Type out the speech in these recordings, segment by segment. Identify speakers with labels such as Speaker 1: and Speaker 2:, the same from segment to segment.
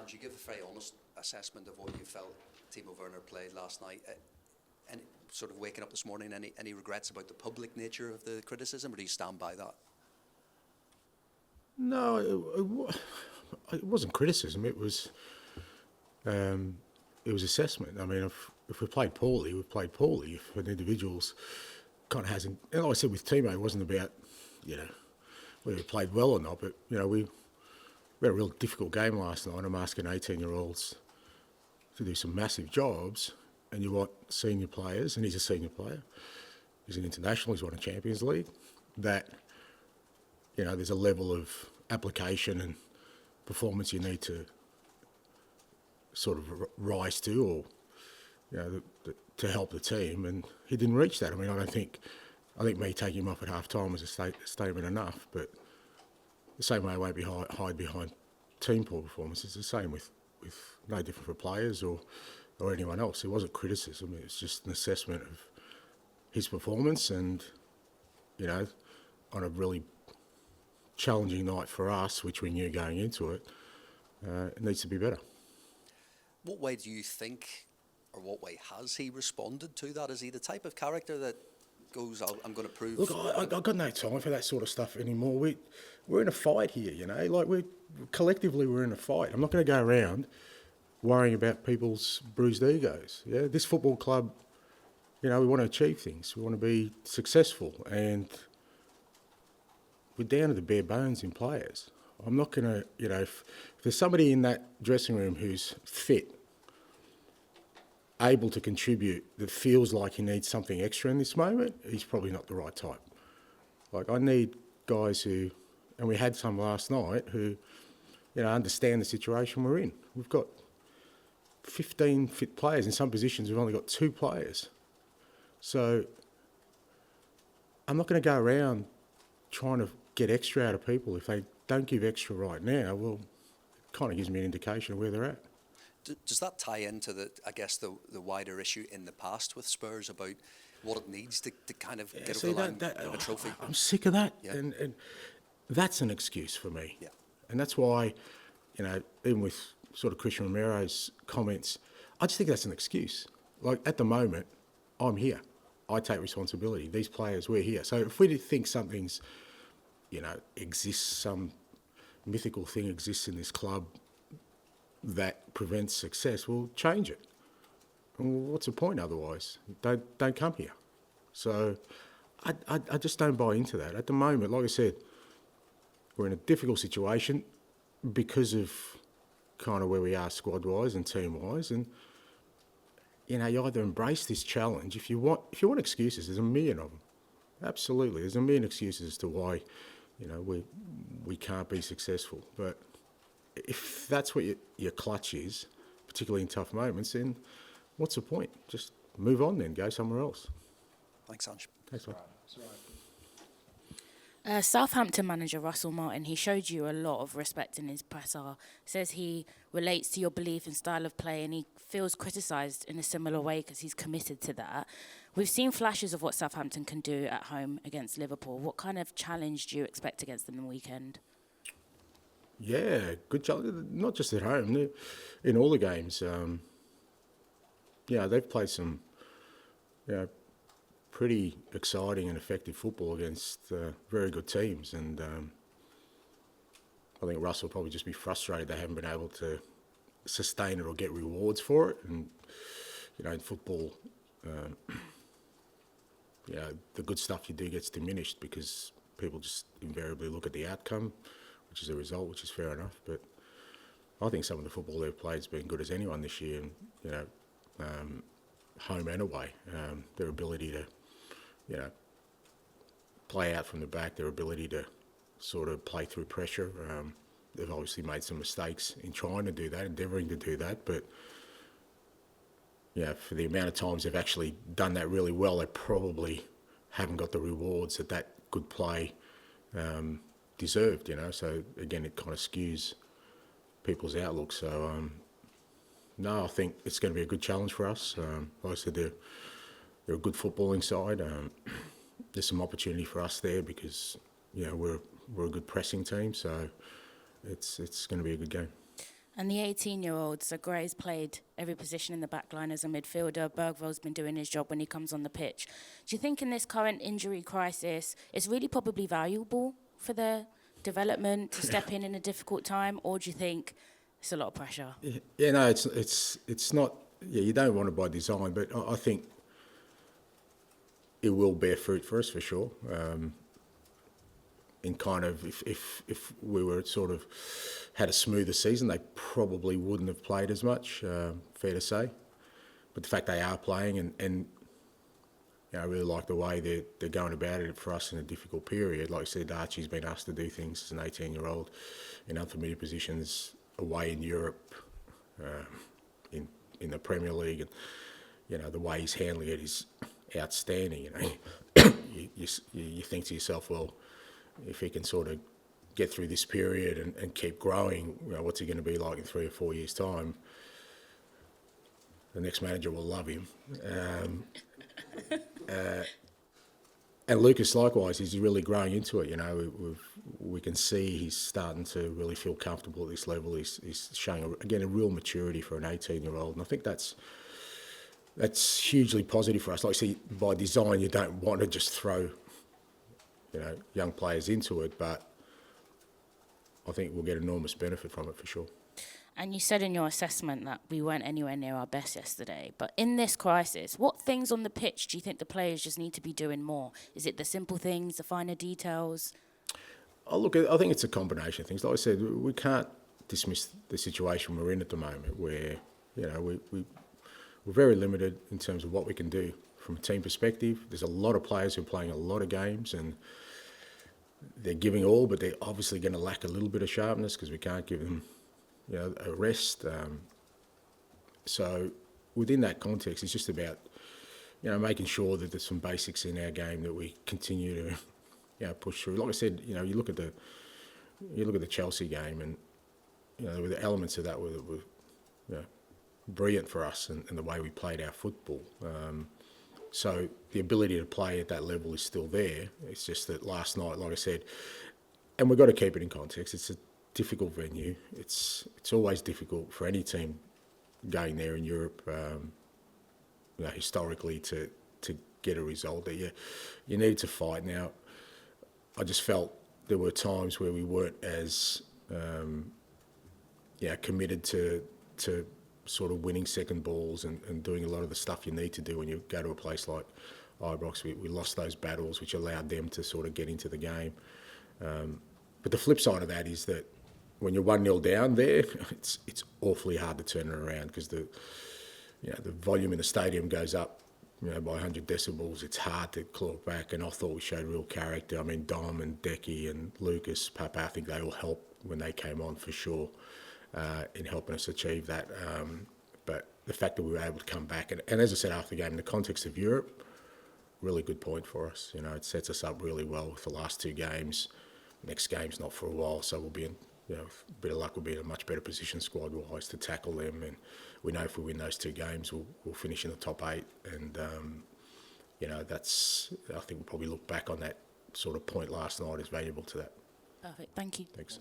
Speaker 1: Ange, you give a very honest assessment of what you felt Timo Werner played last night. And sort of waking up this morning, any regrets about the public nature of the criticism, or do you stand by that?
Speaker 2: No, it wasn't criticism. It was assessment. I mean, if we played poorly, we've played poorly. If an individual's kind of hasn't, and like I said with Timo, it wasn't about whether we played well or not. But we had a real difficult game last night. I'm asking 18-year-olds to do some massive jobs, and you want senior players, and he's a senior player. He's an international. He's won a Champions League. That there's a level of application and performance you need to sort of rise to, or to help the team, and he didn't reach that. I mean, I think me taking him off at half time was a statement enough, but the same way I won't hide behind team poor performance. It's the same with no different for players or anyone else. It wasn't criticism. It was just an assessment of his performance, and on a really challenging night for us, which we knew going into it, it needs to be better.
Speaker 1: What way do you think, or what way has he responded to that? Is he the type of character that goes, I'm going to prove...
Speaker 2: Look, I've got no time for that sort of stuff anymore. We're in a fight here, like collectively we're in a fight. I'm not going to go around worrying about people's bruised egos. Yeah, this football club, we want to achieve things. We want to be successful, and we're down to the bare bones in players. I'm not going to, if there's somebody in that dressing room who's fit, able to contribute, that feels like he needs something extra in this moment, he's probably not the right type. Like, I need guys who, and we had some last night, who, understand the situation we're in. We've got 15 fit players. In some positions, we've only got 2 players. So I'm not going to go around trying to get extra out of people. If they don't give extra right now, well, it kind of gives me an indication of where they're at.
Speaker 1: Does that tie into the wider issue in the past with Spurs about what it needs to kind of get over the line of a trophy?
Speaker 2: I'm sick of that, and that's an excuse for me.
Speaker 1: Yeah.
Speaker 2: And that's why, even with sort of Christian Romero's comments, I just think that's an excuse. Like, at the moment, I'm here. I take responsibility. These players, we're here. So if we think something's, exists, some mythical thing exists in this club that prevents success, we'll change it. And what's the point otherwise? Don't come here. So I just don't buy into that. At the moment, like I said, we're in a difficult situation because of kind of where we are squad-wise and team-wise, and you either embrace this challenge. If you want excuses, there's a million of them. Absolutely, there's a million excuses as to why, we can't be successful. But if that's what your clutch is, particularly in tough moments, then what's the point? Just move on then, go somewhere else.
Speaker 1: Thanks, Ange.
Speaker 2: Thanks, mate.
Speaker 3: Southampton manager Russell Martin, he showed you a lot of respect in his presser. Says he relates to your belief and style of play, and he feels criticised in a similar way because he's committed to that. We've seen flashes of what Southampton can do at home against Liverpool. What kind of challenge do you expect against them in the weekend?
Speaker 2: Yeah, good challenge. Not just at home, in all the games. They've played some, pretty exciting and effective football against very good teams, and I think Russ will probably just be frustrated they haven't been able to sustain it or get rewards for it. And in football, the good stuff you do gets diminished because people just invariably look at the outcome, which is a result, which is fair enough. But I think some of the football they've played has been good as anyone this year, and home and away. Their ability to play out from the back, their ability to sort of play through pressure. They've obviously made some mistakes in trying to do that, endeavouring to do that, but for the amount of times they've actually done that really well, they probably haven't got the rewards that good play deserved, So again, it kind of skews people's outlook. So no, I think it's going to be a good challenge for us. Like I said, they're a good footballing side. There's some opportunity for us there because we're a good pressing team. So it's going to be a good game.
Speaker 3: And the 18-year-old, so Gray's played every position in the back line as a midfielder. Bergvall's been doing his job when he comes on the pitch. Do you think in this current injury crisis, it's really probably valuable for their development to step in a difficult time, or do you think it's a lot of pressure?
Speaker 2: Yeah, no, it's not. Yeah, you don't want it by design, but I think it will bear fruit for us for sure. In kind of if we were sort of had a smoother season, they probably wouldn't have played as much. Fair to say, but the fact they are playing and you know, I really like the way they're going about it for us in a difficult period. Like I said, Archie's been asked to do things as an 18-year-old in unfamiliar positions away in Europe, in the Premier League, and you know the way he's handling it is outstanding. You know, you think to yourself, well, if he can sort of get through this period and keep growing, you know, what's he going to be like in 3 or 4 years' time? The next manager will love him. And Lucas, likewise, he's really growing into it. You know, we can see he's starting to really feel comfortable at this level. He's showing, again, a real maturity for an 18-year-old. And I think that's hugely positive for us. Like I say, by design, you don't want to just throw, you know, young players into it, but I think we'll get enormous benefit from it for sure.
Speaker 3: And you said in your assessment that we weren't anywhere near our best yesterday. But in this crisis, what things on the pitch do you think the players just need to be doing more? Is it the simple things, the finer details?
Speaker 2: Oh, look, I think it's a combination of things. Like I said, we can't dismiss the situation we're in at the moment where, you know, we're very limited in terms of what we can do from a team perspective. There's a lot of players who are playing a lot of games and they're giving all, but they're obviously going to lack a little bit of sharpness because we can't give them, you know, a rest. So within that context, it's just about, you know, making sure that there's some basics in our game that we continue to, you know, push through. Like I said, you know, you look at the Chelsea game, and you know, the elements of that were you know, brilliant for us, and the way we played our football. So the ability to play at that level is still there. It's just that last night, like I said, and we've got to keep it in context. It's a difficult venue. It's always difficult for any team going there in Europe, you know, historically to get a result that you need to fight. Now, I just felt there were times where we weren't as committed to sort of winning second balls and doing a lot of the stuff you need to do when you go to a place like Ibrox. We lost those battles, which allowed them to sort of get into the game. But the flip side of that is that when you're 1-0 down there, it's awfully hard to turn it around because the volume in the stadium goes up, you know, by 100 decibels. It's hard to claw it back, and I thought we showed real character. I mean, Dom and Decky and Lucas, Papa, I think they all helped when they came on for sure in helping us achieve that. But the fact that we were able to come back, and as I said after the game, in the context of Europe, really good point for us. You know, it sets us up really well for the last 2 games. Next game's not for a while, so we'll be in, you know, a bit of luck, we'll be in a much better position squad-wise to tackle them. And we know if we win those 2 games, we'll finish in the top 8. And, you know, that's, I think we'll probably look back on that sort of point last night as valuable to that.
Speaker 3: Perfect, thank you.
Speaker 2: Thanks.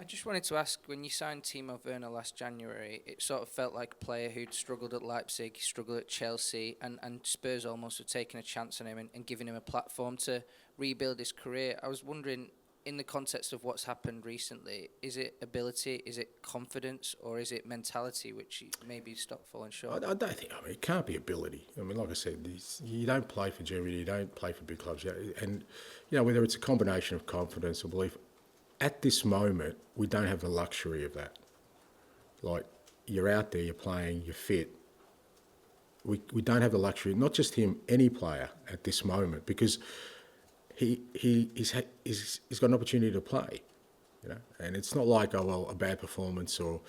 Speaker 4: I just wanted to ask, when you signed Timo Werner last January, it sort of felt like a player who'd struggled at Leipzig, struggled at Chelsea, and Spurs almost were taking a chance on him and giving him a platform to rebuild his career. I was wondering, in the context of what's happened recently, is it ability, is it confidence, or is it mentality which maybe stopped falling short?
Speaker 2: I don't think, I mean, it can't be ability. I mean, like I said, you don't play for Germany, you don't play for big clubs. And, you know, whether it's a combination of confidence or belief, at this moment, we don't have the luxury of that. Like, you're out there, you're playing, you're fit. We don't have the luxury, not just him, any player at this moment, because he's got an opportunity to play, you know. And it's not like, oh, well, a bad performance, or,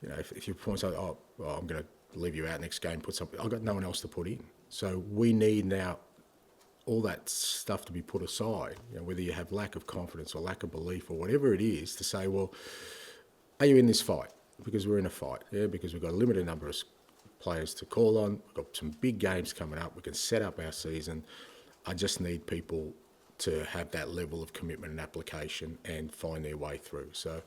Speaker 2: you know, if your performance, oh, well, I'm going to leave you out next game, put something, I've got no one else to put in. So we need now all that stuff to be put aside, you know, whether you have lack of confidence or lack of belief or whatever it is, to say, well, are you in this fight? Because we're in a fight, yeah, because we've got a limited number of players to call on, we've got some big games coming up, we can set up our season. I just need people to have that level of commitment and application and find their way through. So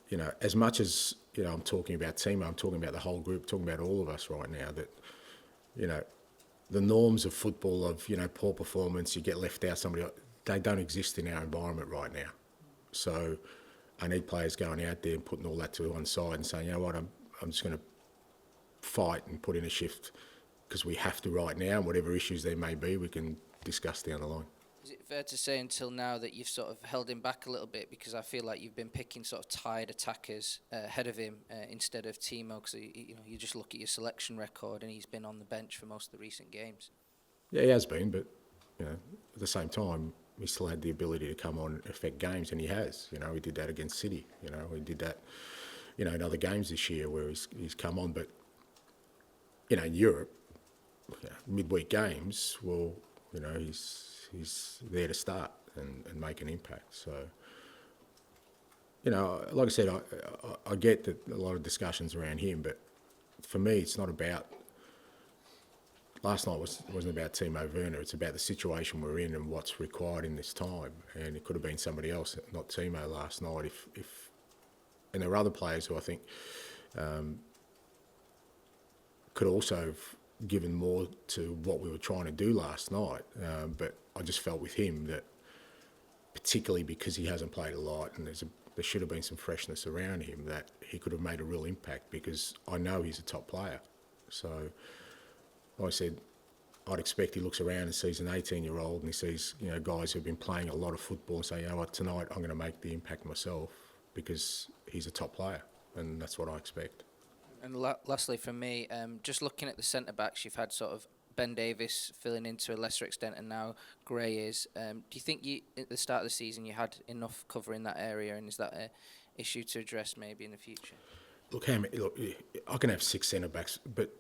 Speaker 2: you know, as much as, you know, I'm talking about Timo, I'm talking about the whole group, talking about all of us right now, that, you know, the norms of football of, you know, poor performance, you get left out, they don't exist in our environment right now. So I need players going out there and putting all that to one side and saying, you know what, I'm just going to fight and put in a shift because we have to right now, and whatever issues there may be, we can discuss down the line.
Speaker 4: Is it fair to say until now that you've sort of held him back a little bit, because I feel like you've been picking sort of tired attackers ahead of him instead of Timo, because you know, you just look at your selection record and he's been on the bench for most of the recent games.
Speaker 2: Yeah, he has been, but, you know, at the same time, he still had the ability to come on and affect games, and he has. You know, he did that against City. You know, he did that, you know, in other games this year where he's come on. But, you know, in Europe, you know, midweek games, well, you know, he's there to start and make an impact. So, you know, like I said, I get that a lot of discussions around him, but for me, it's not about. Last night wasn't about Timo Werner. It's about the situation we're in and what's required in this time. And it could have been somebody else, not Timo, last night. And there are other players who I think could also have given more to what we were trying to do last night. But I just felt with him that, particularly because he hasn't played a lot and there should have been some freshness around him, that he could have made a real impact, because I know he's a top player. So, like I said, I'd expect he looks around and sees an 18-year-old and he sees, you know, guys who've been playing a lot of football and say, you know what, tonight I'm going to make the impact myself because he's a top player, and that's what I expect.
Speaker 4: And lastly from me, just looking at the centre-backs, you've had sort of Ben Davies filling in to a lesser extent, and now Gray is. Do you think at the start of the season you had enough cover in that area, and is that an issue to address maybe in the future?
Speaker 2: Look, I can have 6 centre-backs, but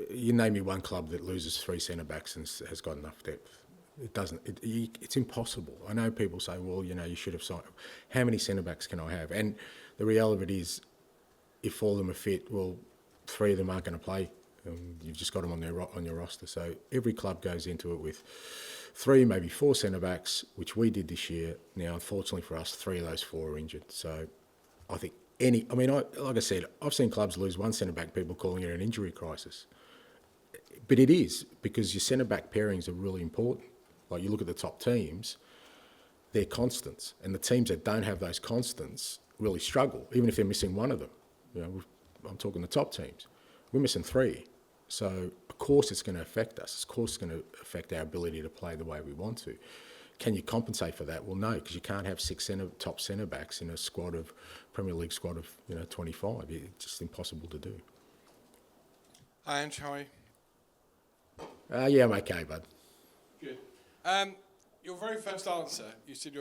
Speaker 2: you name me one club that loses 3 centre-backs and has got enough depth. It doesn't. It's impossible. I know people say, well, you know, you should have signed. How many centre-backs can I have? And the reality of it is, if all of them are fit, well, 3 of them aren't going to play. You've just got them on your roster. So every club goes into it with 3, maybe 4 centre-backs, which we did this year. Now, unfortunately for us, 3 of those 4 are injured. So I think like I said, I've seen clubs lose 1 centre-back, people calling it an injury crisis. But it is, because your centre-back pairings are really important. Like, you look at the top teams, they're constants. And the teams that don't have those constants really struggle, even if they're missing one of them. You know, I'm talking the top teams. We're missing 3. So, of course, it's going to affect us. Of course, it's going to affect our ability to play the way we want to. Can you compensate for that? Well, no, because you can't have 6 top centre-backs in a Premier League squad of 25. It's just impossible to do.
Speaker 5: Hi, Ange, how are you?
Speaker 2: Yeah, I'm okay, bud.
Speaker 5: Good. Your very first answer, you said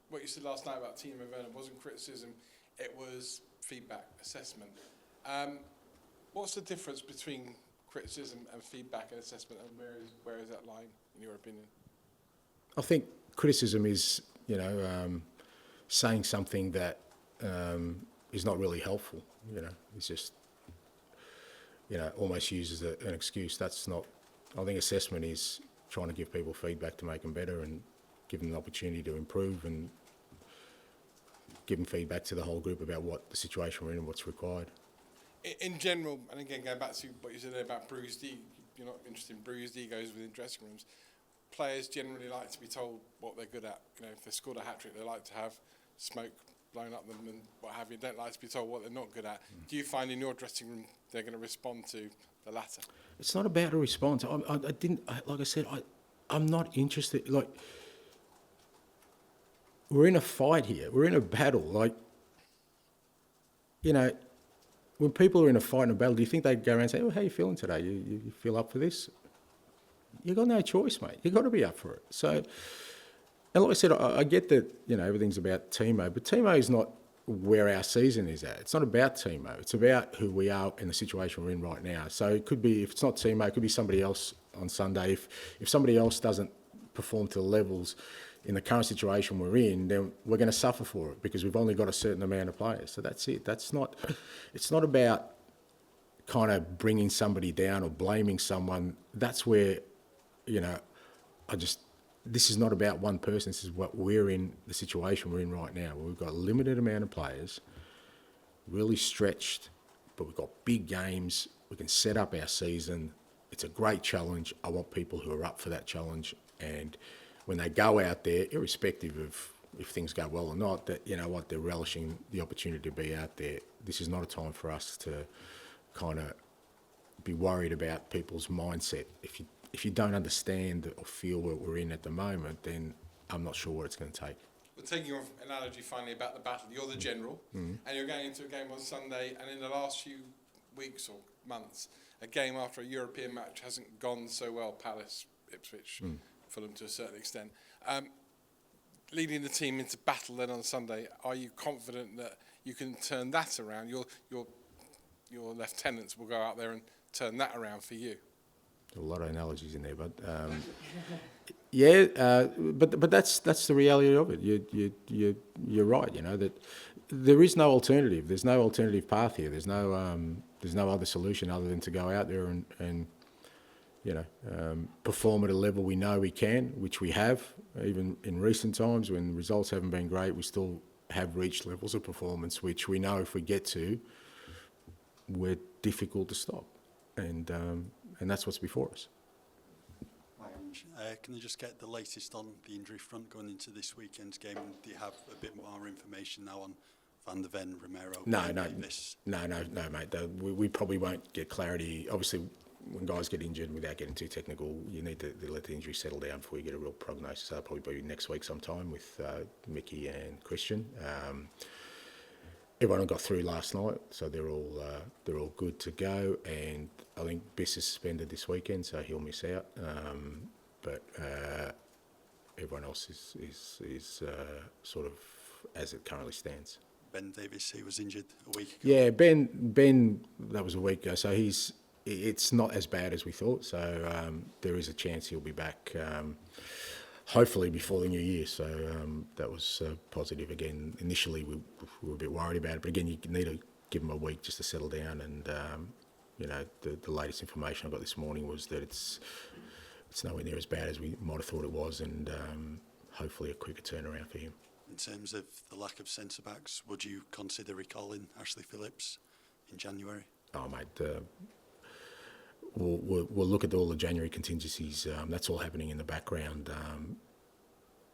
Speaker 5: what you said last night about Timo Werner wasn't criticism, it was feedback, assessment. What's the difference between criticism and feedback and assessment, and where is that line, in your opinion?
Speaker 2: I think criticism is, saying something that is not really helpful. It's just, almost used as an excuse. That's not. I think assessment is trying to give people feedback to make them better and give them an opportunity to improve and give them feedback to the whole group about what the situation we're in and what's required.
Speaker 5: In general, and again, going back to what you said about bruised ego, you're not interested in bruised egos within dressing rooms. Players generally like to be told what they're good at. If they scored a hat-trick, they like to have smoke blown up them and what have you. They don't like to be told what they're not good at. Do you find in your dressing room they're going to respond to the latter?
Speaker 2: It's not about a response. I'm not interested. Like, we're in a fight here. We're in a battle. Like, when people are in a fight and a battle, do you think they'd go around and say, "Oh, how are you feeling today? You feel up for this?" You've got no choice, mate. You've got to be up for it. So, and like I said, I get that, everything's about Timo, but Timo is not where our season is at. It's not about Timo. It's about who we are in the situation we're in right now. So it could be, if it's not Timo, it could be somebody else on Sunday. If somebody else doesn't perform to the levels in the current situation we're in, then we're going to suffer for it because we've only got a certain amount of players. So that's it. It's not about kind of bringing somebody down or blaming someone. That's where, this is not about one person. This is what we're in, the situation we're in right now. We've got a limited amount of players. really stretched, but we've got big games. We can set up our season. It's a great challenge. I want people who are up for that challenge, and when they go out there, irrespective of if things go well or not, that, you know what, they're relishing the opportunity to be out there. This is not a time for us to kind of be worried about people's mindset. If you don't understand or feel what we're in at the moment, then I'm not sure what it's going to take.
Speaker 5: Well, taking your analogy finally about the battle, you're the general, and you're going into a game on Sunday, and in the last few weeks or months, a game after a European match hasn't gone so well. Palace, Ipswich, Fulham to a certain extent. Leading the team into battle then on Sunday, are you confident that you can turn that around? Your lieutenants will go out there and turn that around for you.
Speaker 2: A lot of analogies in there, but but that's the reality of it. You're right. You know that there is no alternative. There's no alternative path here. There's no other solution other than to go out there and perform at a level we know we can, which we have. Even in recent times when results haven't been great, we still have reached levels of performance which we know if we get to, we're difficult to stop, and that's what's before us.
Speaker 6: Can I just get the latest on the injury front going into this weekend's game? Do you have a bit more information now on Van der Ven, Romero, Davis?
Speaker 2: No, mate. We probably won't get clarity. Obviously, when guys get injured, without getting too technical, you need to let the injury settle down before you get a real prognosis. That'll probably be next week sometime with Mickey and Christian. Everyone got through last night, so they're all good to go. And I think Biss is suspended this weekend, so he'll miss out. But everyone else is sort of as it currently stands.
Speaker 6: Ben Davis, he was injured a week ago.
Speaker 2: Yeah, Ben, that was a week ago, so it's not as bad as we thought. So there is a chance he'll be back. Hopefully before the new year, so that was positive. Again, initially we were a bit worried about it, but again, you need to give them a week just to settle down. And the latest information I got this morning was that it's nowhere near as bad as we might have thought it was, and hopefully a quicker turnaround for him.
Speaker 6: In terms of the lack of centre backs, would you consider recalling Ashley Phillips in January?
Speaker 2: Oh, mate. We'll look at all the January contingencies. That's all happening in the background.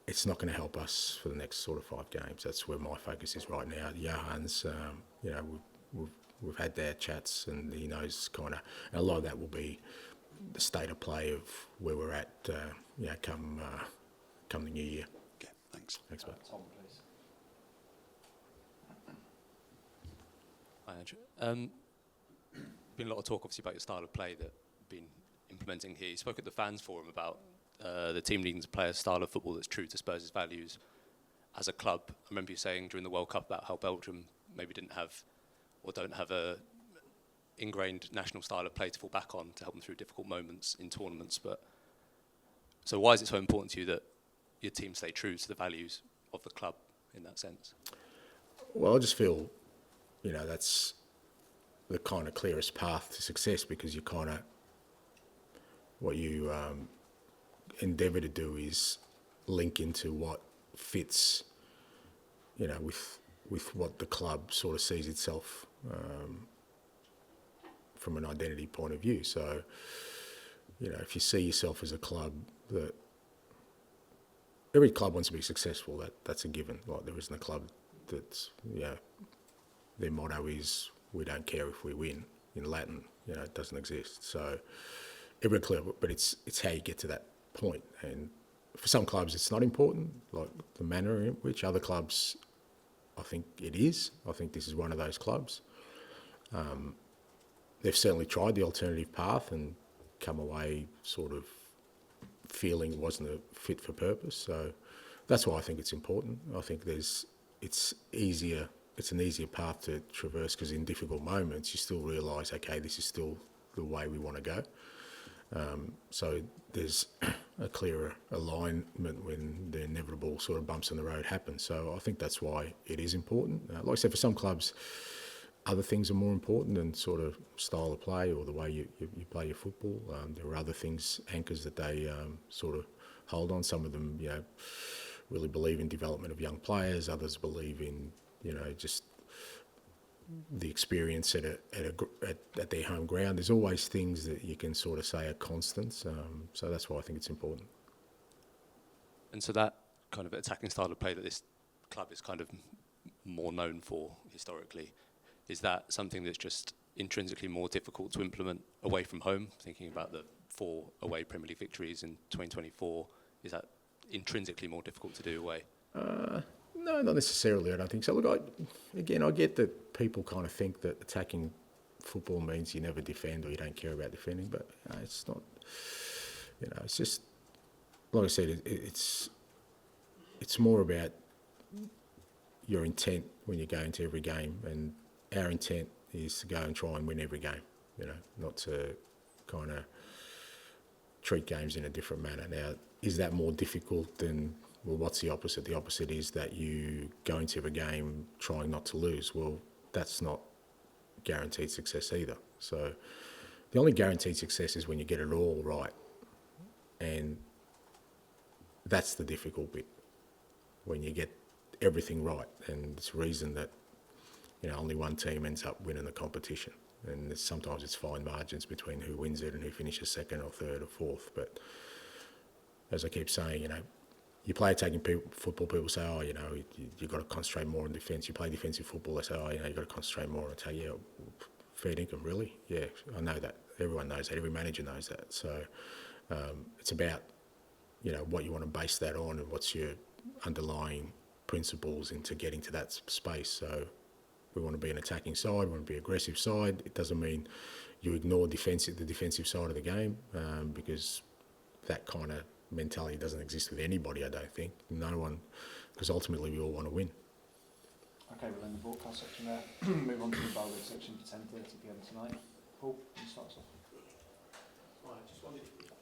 Speaker 2: It's not going to help us for the next sort of 5 games. That's where my focus is right now. Johan's, we've had their chats, and he knows kind of. A lot of that will be the state of play of where we're at. Come the new year.
Speaker 6: Okay, thanks.
Speaker 2: Thanks, mate.
Speaker 7: Tom, please. Hi, Andrew. Been a lot of talk, obviously, about your style of play that you've been implementing here. You spoke at the fans forum about the team needing to play a style of football that's true to Spurs' values as a club. I remember you saying during the World Cup about how Belgium maybe didn't have or don't have a ingrained national style of play to fall back on to help them through difficult moments in tournaments. But so why is it so important to you that your team stay true to the values of the club in that sense?
Speaker 2: Well, I just feel, that's the kind of clearest path to success, because you kind of, what you endeavour to do is link into what fits, with what the club sort of sees itself from an identity point of view. So, if you see yourself as a club that every club wants to be successful, that's a given. Like, there isn't a club that's, their motto is, we don't care if we win. In Latin, it doesn't exist. So every club, but it's how you get to that point. And for some clubs, it's not important, like the manner in which. Other clubs, I think it is. I think this is one of those clubs. They've certainly tried the alternative path and come away sort of feeling it wasn't a fit for purpose. So that's why I think it's important. I think it's an easier path to traverse, because in difficult moments you still realise, okay, this is still the way we want to go. So there's a clearer alignment when the inevitable sort of bumps in the road happen. So I think that's why it is important. Like I said, for some clubs, other things are more important than sort of style of play or the way you play your football. There are other things, anchors that they sort of hold on. Some of them, really believe in development of young players. Others believe in, just the experience at their home ground. There's always things that you can sort of say are constants. So that's why I think it's important.
Speaker 7: And so that kind of attacking style of play that this club is kind of more known for historically, is that something that's just intrinsically more difficult to implement away from home? Thinking about the 4 away Premier League victories in 2024, is that intrinsically more difficult to do away?
Speaker 2: No, not necessarily. I don't think so. Look, I get that people kind of think that attacking football means you never defend or you don't care about defending, but it's not. It's just, like I said, it's more about your intent when you go into every game, and our intent is to go and try and win every game. Not to kind of treat games in a different manner. Now, is that more difficult than? Well, what's the opposite? The opposite is that you go into every game trying not to lose. Well, that's not guaranteed success either. So the only guaranteed success is when you get it all right. And that's the difficult bit, when you get everything right. And it's the reason that, only one team ends up winning the competition. And sometimes it's fine margins between who wins it and who finishes second or third or fourth. But as I keep saying, you play attacking football, people say, you've got to concentrate more on defence. You play defensive football, they say, you've got to concentrate more on attack. Yeah, fair income, really? Yeah, I know that. Everyone knows that. Every manager knows that. So it's about, what you want to base that on and what's your underlying principles into getting to that space. So we want to be an attacking side, we want to be an aggressive side. It doesn't mean you ignore the defensive side of the game, because that kind of mentality doesn't exist with anybody, I don't think. No one, because ultimately we all want to win.
Speaker 8: Okay, we'll end the broadcast section there. Move on to the Bergvall section for 10:30 p.m. tonight. Paul, you start us off.
Speaker 9: Right, I just wondered if